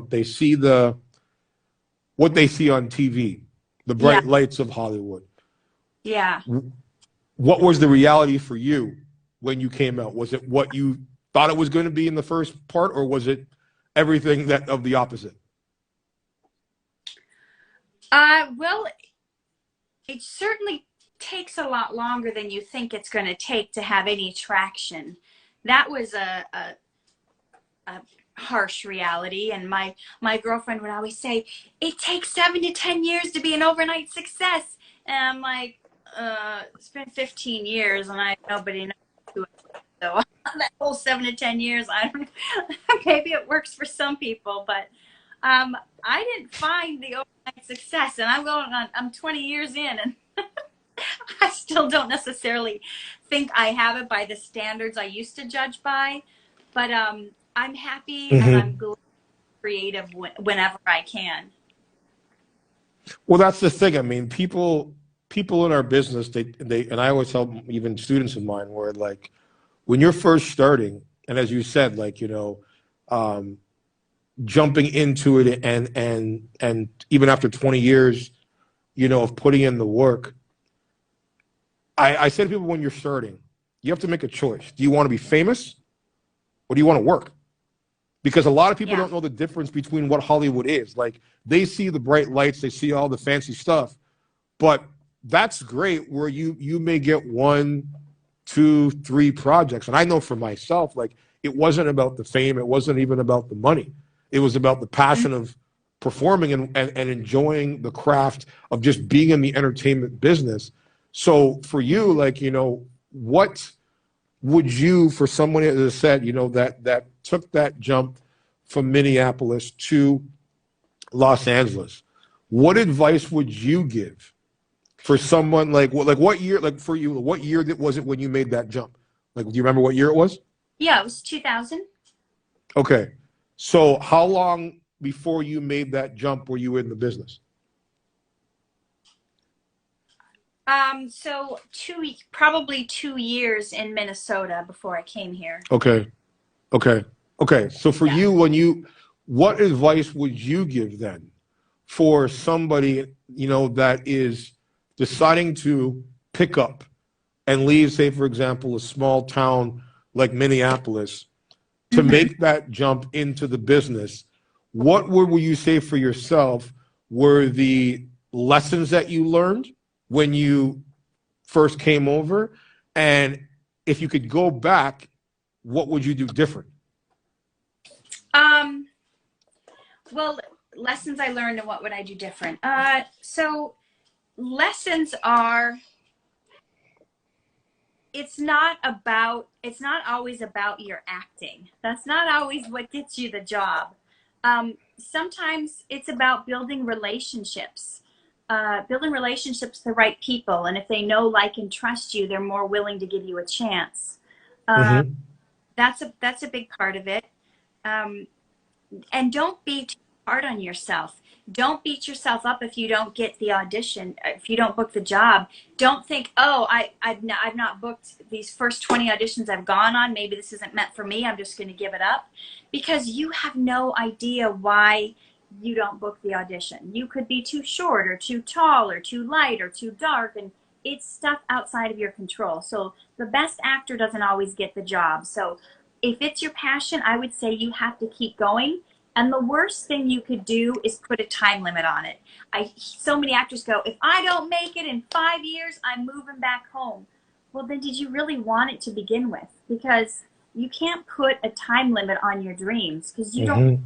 jump, they see what they see on TV, the Yeah. bright lights of Hollywood. Yeah. What was the reality for you when you came out? Was it what you thought it was going to be in the first part, or was it everything that of the opposite? Well, it certainly takes a lot longer than you think it's going to take to have any traction. That was a harsh reality. And my girlfriend would always say, it takes 7 to 10 years to be an overnight success. And I'm like, it's been 15 years and nobody knows who it is. So that whole 7 to 10 years, I don't maybe it works for some people, but I didn't find the overnight success, and I'm 20 years in, and I still don't necessarily think I have it by the standards I used to judge by, but I'm happy and I'm creative whenever I can. Well, that's the thing. I mean, people in our business, they and I always tell even students of mine, where like when you're first starting, and as you said, like, you know, jumping into it and even after 20 years, you know, of putting in the work, I say to people, when you're starting, you have to make a choice. Do you want to be famous, or do you want to work? Because a lot of people don't know the difference between what Hollywood is. Like, they see the bright lights, they see all the fancy stuff, but that's great where you may get 1, 2, 3 projects. And I know for myself, like, it wasn't about the fame, it wasn't even about the money. It was about the passion of performing and enjoying the craft of just being in the entertainment business. So for you, like, you know, what would you, for someone, as I said, you know, that took that jump from Minneapolis to Los Angeles, what advice would you give for someone like what year, like for you, what year was it when you made that jump? Like, do you remember what year it was? Yeah, it was 2000. Okay. So how long before you made that jump were you in the business? So probably 2 years in Minnesota before I came here. Okay. Okay. Okay. So for you, what advice would you give then for somebody, you know, that is deciding to pick up and leave, say, for example, a small town like Minneapolis to make that jump into the business? What would you say for yourself were the lessons that you learned when you first came over? And if you could go back, what would you do different? Well, lessons I learned and what would I do different? So lessons are, it's not always about your acting. That's not always what gets you the job. Sometimes it's about building relationships with the right people. And if they know, like, and trust you, they're more willing to give you a chance. That's a big part of it. And don't be too hard on yourself. Don't beat yourself up if you don't get the audition, if you don't book the job. Don't think, oh, I've not booked these first 20 auditions I've gone on. Maybe this isn't meant for me. I'm just going to give it up. Because you have no idea why you don't book the audition. You could be too short or too tall or too light or too dark, and it's stuff outside of your control. So the best actor doesn't always get the job. So if it's your passion, I would say you have to keep going. And the worst thing you could do is put a time limit on it. So many actors go, if I don't make it in 5 years, I'm moving back home. Well, then did you really want it to begin with? Because you can't put a time limit on your dreams, because you don't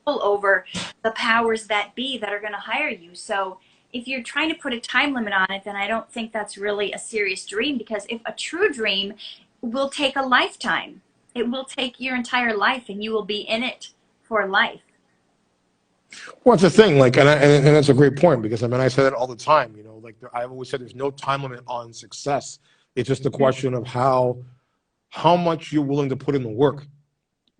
control over the powers that be that are going to hire you. So if you're trying to put a time limit on it, then I don't think that's really a serious dream, because if a true dream will take a lifetime, it will take your entire life, and you will be in it for life. Well, it's a thing, like, and that's a great point, because I mean, I say that all the time, you know, like, I've always said there's no time limit on success. It's just a question of how much you're willing to put in the work.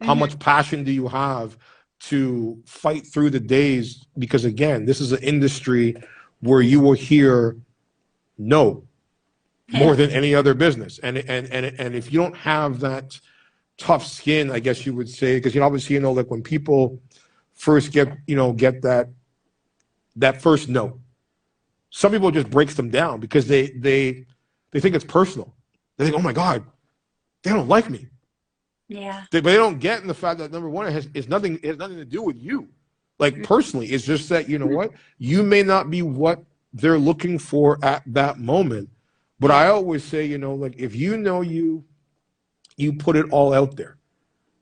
How much passion do you have to fight through the days? Because again, this is an industry where you will hear no more than any other business. And if you don't have that tough skin, I guess you would say, because, you know, obviously, you know, like, when people first get that first no. Some people it just breaks them down because they think it's personal. They think, oh my God, they don't like me. Yeah. But they don't get in the fact that number one, it has nothing to do with you. Like personally, it's just that, you know what, you may not be what they're looking for at that moment. But I always say, like if you put it all out there.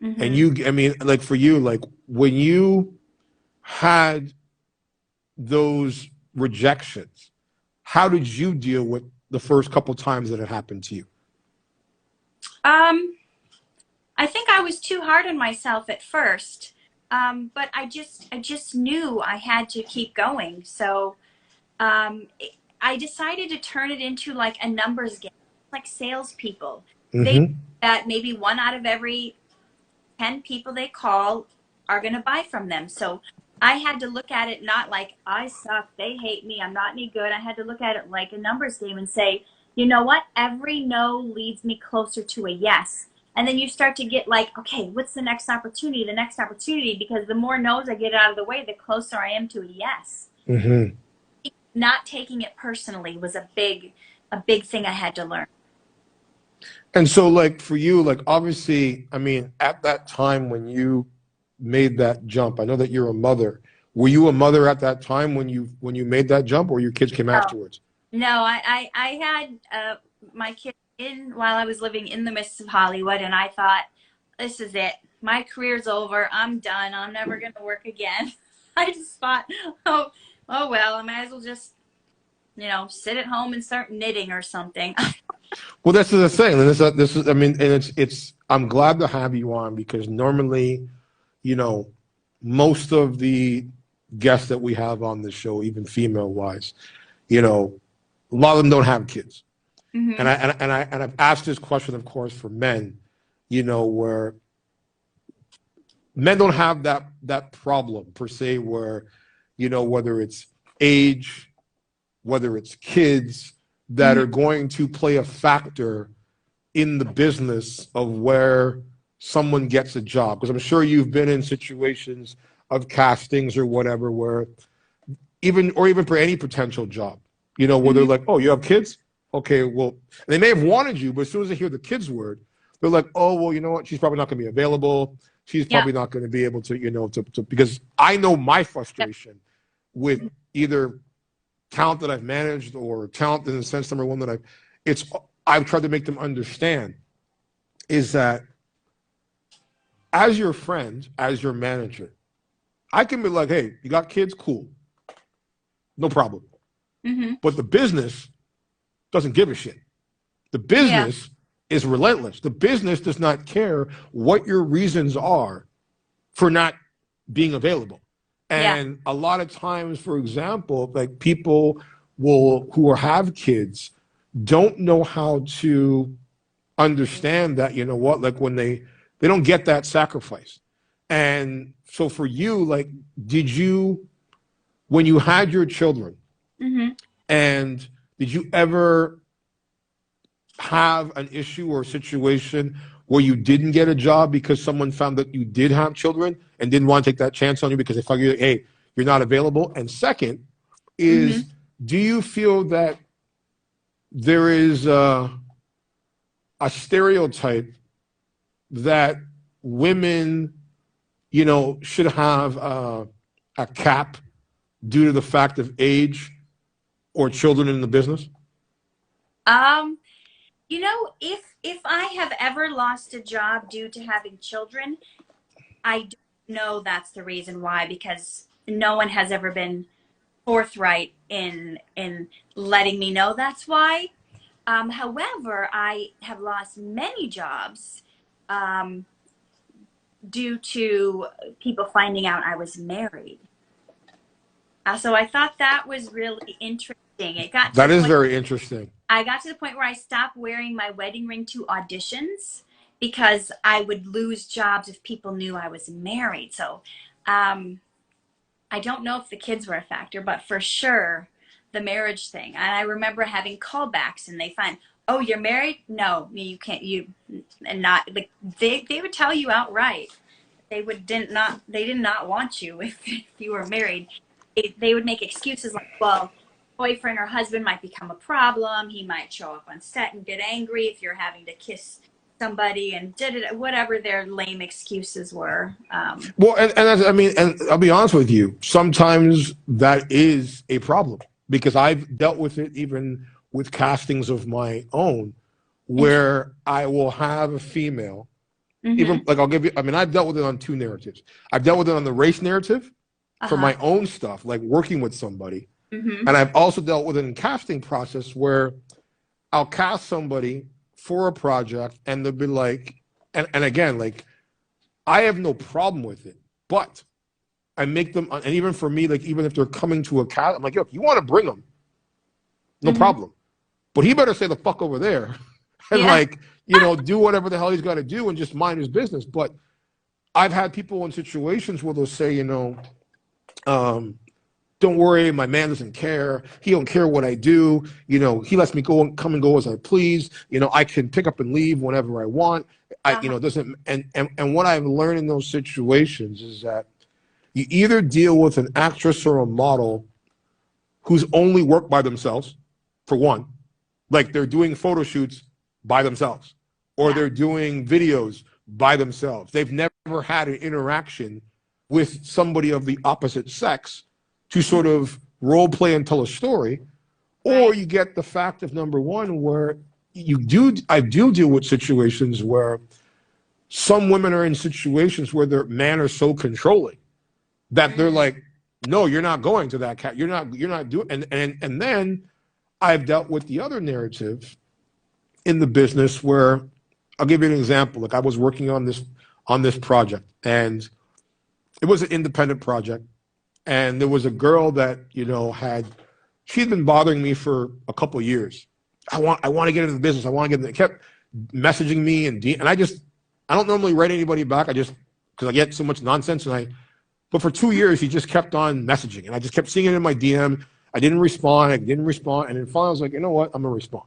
And I mean, like for you, like when you had those rejections, how did you deal with the first couple times that it happened to you? I think I was too hard on myself at first. But I just knew I had to keep going. So um, I decided to turn it into like a numbers game, like salespeople. They Mm-hmm. that maybe one out of every 10 people they call are going to buy from them. So I had to look at it not like I suck, they hate me, I'm not any good. I had to look at it like a numbers game and say, you know what? Every no leads me closer to a yes. And then you start to get like, okay, what's the next opportunity? The next opportunity, because the more no's I get out of the way, the closer I am to a yes. Mm-hmm. Not taking it personally was a big thing I had to learn. And so, like for you, like obviously, I mean, at that time when you made that jump, I know that you're a mother. Were you a mother at that time when you made that jump, or your kids came No, afterwards? no, I had my kid in while I was living in the midst of Hollywood, and I thought, this is it. My career's over. I'm done. I'm never going to work again. I just thought, oh, oh well, I might as well just, sit at home and start knitting or something. Well, that's the thing, and this is. I mean, and it's. I'm glad to have you on because normally, you know, most of the guests that we have on the show, even female wise, you know, a lot of them don't have kids. And Hmm. I've asked this question, of course, for men, where men don't have that problem per se, where, whether it's age, whether it's kids that Hmm. are going to play a factor in the business of where someone gets a job. Because I'm sure you've been in situations of castings or whatever where even for any potential job, where they're Hmm. like, oh, you have kids? Okay, well, they may have wanted you, but as soon as they hear the kids word, they're like, oh, well, you know what? She's probably not going to be available. She's Yeah. probably not going to be able to, because I know my Yep. frustration with either talent that I've managed or talent in the sense, number one, I've tried to make them understand is that as your friend, as your manager, I can be like, hey, you got kids? Cool. No problem. Hmm. But the business doesn't give a shit. The Yeah. business is relentless. The business does not care what your reasons are for not being available. Yeah. And a lot of times, for example, like people who have kids don't know how to understand that, you know what, like when they don't get that sacrifice. And so for you, like, did you, when you had your children, Hmm. and did you ever have an issue or a situation where you didn't get a job because someone found that you did have children and didn't want to take that chance on you because they figured, hey, you're not available? And second is, Hmm. do you feel that there is a stereotype that women, should have a cap due to the fact of age or children in the business? Um, if I have ever lost a job due to having children, I don't know that's the reason why, because no one has ever been forthright in letting me know that's why. However, I have lost many jobs um, due to people finding out I was married. So I thought that was really interesting. It got to That the is point very interesting. I got to the point where I stopped wearing my wedding ring to auditions because I would lose jobs if people knew I was married. So um, I don't know if the kids were a factor, but for sure the marriage thing. And I remember having callbacks and they find, oh, you're married? No, you can't. And not like they would tell you outright. they did not want you if you were married. They would make excuses like, well, boyfriend or husband might become a problem. He might show up on set and get angry if you're having to kiss somebody and whatever their lame excuses were. Well, I mean, and I'll be honest with you, sometimes that is a problem because I've dealt with it even with castings of my own where I will have a female, even like I'll give you, I mean, I've dealt with it on two narratives. I've dealt with it on the race narrative for my own stuff, like working with somebody. And I've also dealt with it in casting process where I'll cast somebody for a project and they'll be like, and again, like I have no problem with it, but I make them, and even for me, like even if they're coming to a cast, I'm like, yo, if you want to bring them, no problem. But he better say the fuck over there and like, you know, do whatever the hell he's got to do and just mind his business. But I've had people in situations where they'll say, you know, don't worry, my man doesn't care. He don't care what I do. You know, he lets me go and come and go as I please. You know, I can pick up and leave whenever I want. You know, it doesn't. And what I've learned in those situations is that you either deal with an actress or a model who's only worked by themselves, for one, like they're doing photo shoots by themselves, or they're doing videos by themselves. They've never had an interaction with somebody of the opposite sex to sort of role play and tell a story, or you get the fact of number one where I do deal with situations where some women are in situations where their men are so controlling that they're like, no, you're not going to that cat. You're not doing, and then I've dealt with the other narrative in the business where I'll give you an example. Like I was working on this project and it was an independent project. And there was a girl that, you know, she'd been bothering me for a couple of years. I want to get into the business. I want to get in. Kept messaging me and I don't normally write anybody back. Because I get so much nonsense but for 2 years, he just kept on messaging and I just kept seeing it in my DM. I didn't respond. And then finally I was like, you know what? I'm going to respond.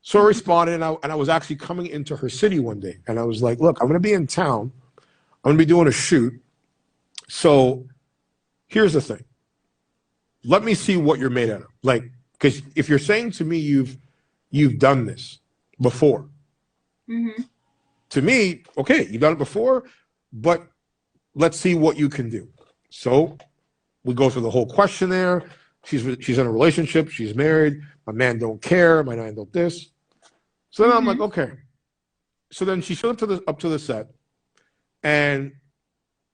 So I responded and I was actually coming into her city one day. And I was like, look, I'm going to be in town. I'm going to be doing a shoot. So here's the thing. Let me see what you're made out of. Like, because if you're saying to me you've done this before, to me, okay, you've done it before, but let's see what you can do. So we go through the whole questionnaire. She's in a relationship. She's married. My man don't care. My man don't this. So then I'm like, okay. So then she showed up to the set, and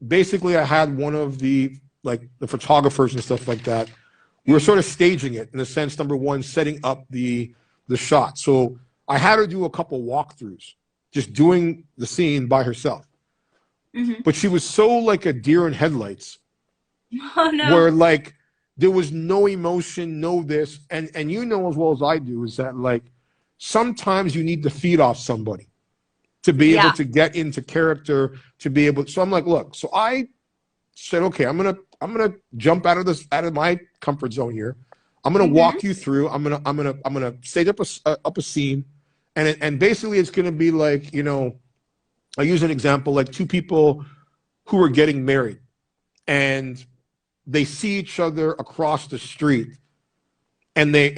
basically I had one of the photographers and stuff like that. We were sort of staging it in the sense, number one, setting up the shot. So I had her do a couple walkthroughs, just doing the scene by herself. But she was so like a deer in headlights. Oh no. Where like there was no emotion, no this, and you know as well as I do is that like sometimes you need to feed off somebody to be able to get into character, to be able. So I'm like, look. So I said, okay, I'm gonna jump out of my comfort zone here. I'm gonna walk you through. I'm gonna stage up a scene, and basically it's gonna be like, you know, I use an example like two people who are getting married, and they see each other across the street, and they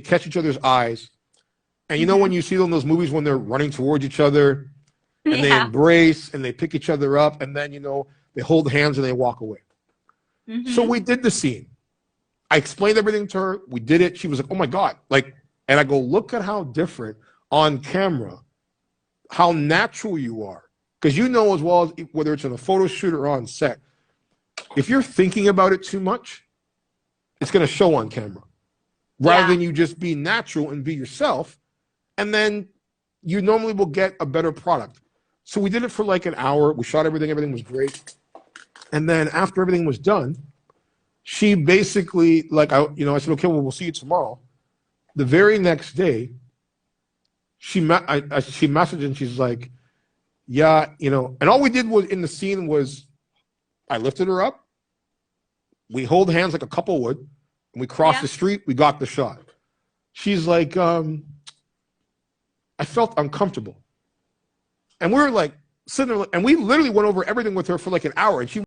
catch each other's eyes, and you know when you see them in those movies when they're running towards each other, and they embrace and they pick each other up, and then you know they hold hands and they walk away. So we did the scene. I explained everything to her. We did it. She was like, "Oh my God!" Like, and I go, "Look at how different on camera, how natural you are." Because you know as well as whether it's in a photo shoot or on set, if you're thinking about it too much, it's going to show on camera. Rather than you just be natural and be yourself, and then you normally will get a better product. So we did it for like an hour. We shot everything. Everything was great. And then after everything was done, she basically I said, okay, well, we'll see you tomorrow. The very next day, she messaged and she's like, yeah, you know, and all we did was in the scene was I lifted her up. We hold hands like a couple would, and we crossed the street. We got the shot. She's like, I felt uncomfortable. And we were like, sitting there, and we literally went over everything with her for like an hour, and she